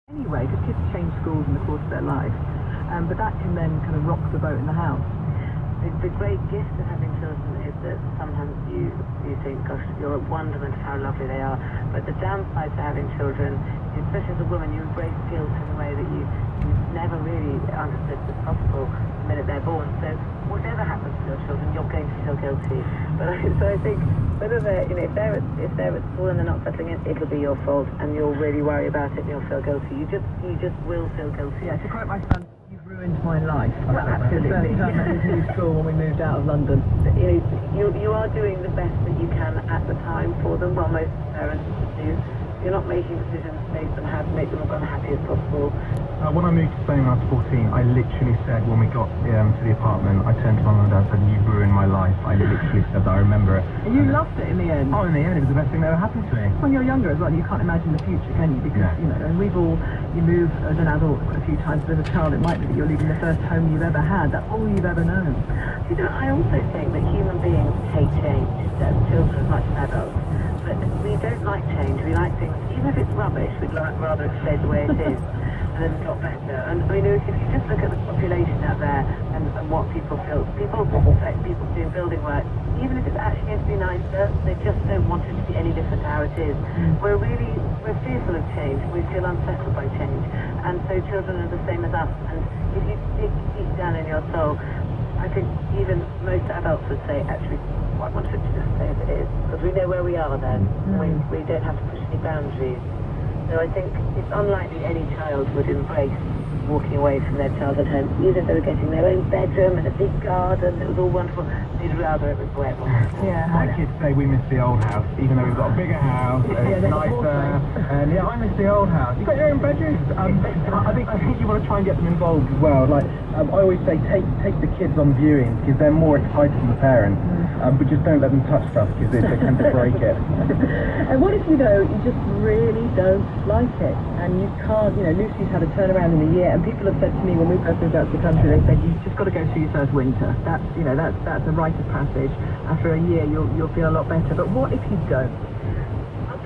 anyway, because kids change schools in the course of their life, but that can then kind of rock the boat in the house. The great gift of having children is that sometimes you think, gosh, you're a wonderment of how lovely they are. But the downside to having children, especially as a woman, you embrace guilt in a way that you've never really understood was possible the minute they're born. So whatever happens to your children, you're going to feel guilty. So I think whether they're, if they're at school and they're not settling in, it'll be your fault, and you'll really worry about it and you'll feel guilty. You just will feel guilty. Yeah, to quote my son, "You've ruined my life." Well, absolutely. The first time at his new school when we moved out of London. You are doing the best that you can at the time for them. Well, most parents do. You're not making decisions based on how to make them as unhappy as possible. When I moved to Spain when I was 14, I literally said, when we got to the apartment, I turned to my mum and dad and said, "You've ruined my life." I literally said that. I remember it. And you loved it in the end. Oh, in the end, it was the best thing that ever happened to me. When you're younger as well, you can't imagine the future, can you? Because, and you move as an adult a few times, but as a child it might be that you're leaving the first home you've ever had. That's all you've ever known. I also think that human beings hate change, that children as much as adults. But we don't like change. We like things, even if it's rubbish, we'd rather it stay the way it is and then it got better. And if you just look at the population out there and what people feel, people doing building work, even if it's actually going to be nicer, they just don't want it to be any different to how it is. We're fearful of change. We feel unsettled by change. And so children are the same as us. And if you dig deep down in your soul, I think even most adults would say, actually, I want it to just stay as it is, because we know where we are then. We don't have to push any boundaries. So I think it's unlikely any child would embrace walking away from their childhood home, even if they were getting their own bedroom and a big garden. It was all wonderful. They'd rather it was the way it was. Yeah. My kids say we miss the old house, even though we've got a bigger house, it's nicer. And I miss the old house. You've got your own bedrooms. I think you want to try and get them involved as well. Like I always say, take the kids on viewings because they're more excited than the parents. But just don't let them touch stuff because they tend to break it. And what if you just really don't like it and you can't? Lucy's had a turnaround in a year, and people have said to me when we first moved out to the country, they said you've just got to go through your first winter. That's a rite of passage. After a year, you'll feel a lot better. But what if you don't?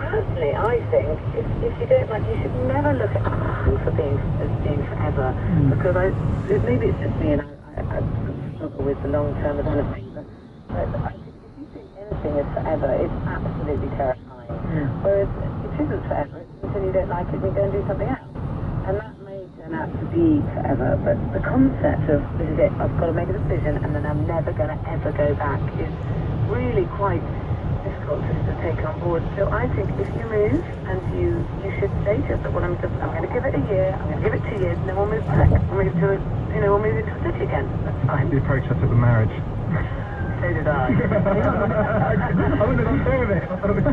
Personally, I think if you don't like, you should never look at school as being forever, because maybe it's just me and I struggle with the long term of anything. But I think if you think anything is forever, it's absolutely terrifying. Whereas it isn't forever. It's until you don't like it and you go and do something else. And that may turn out to be forever, but the concept of this is it, I've got to make a decision and then I'm never going to ever go back is really quite difficult to take on board. So I think if you move and you should say to yourself, well, I'm going to give it a year, I'm going to give it 2 years, and then we'll move back. We'll move into a city again. That's fine. The approach I took with marriage. So did I. I wouldn't have done it. I thought it was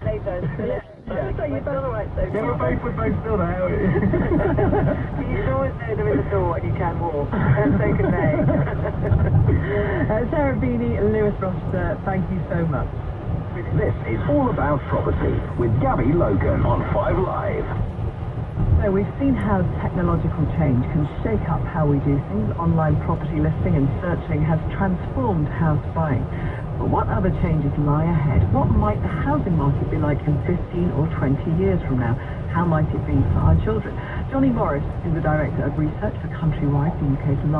Later. So you've done all right so far. Yeah, we're both still there. You can always know there is a door and you can walk. And so can they. Sarah Beanie and Lewis Rochester, thank you so much. This is All About Property with Gabby Logan on 5 Live. So we've seen how technological change can shake up how we do things. Online property listing and searching has transformed house buying. But what other changes lie ahead? What might the housing market be like in 15 or 20 years from now? How might it be for our children? Johnny Morris is the Director of Research for Countrywide, the UK's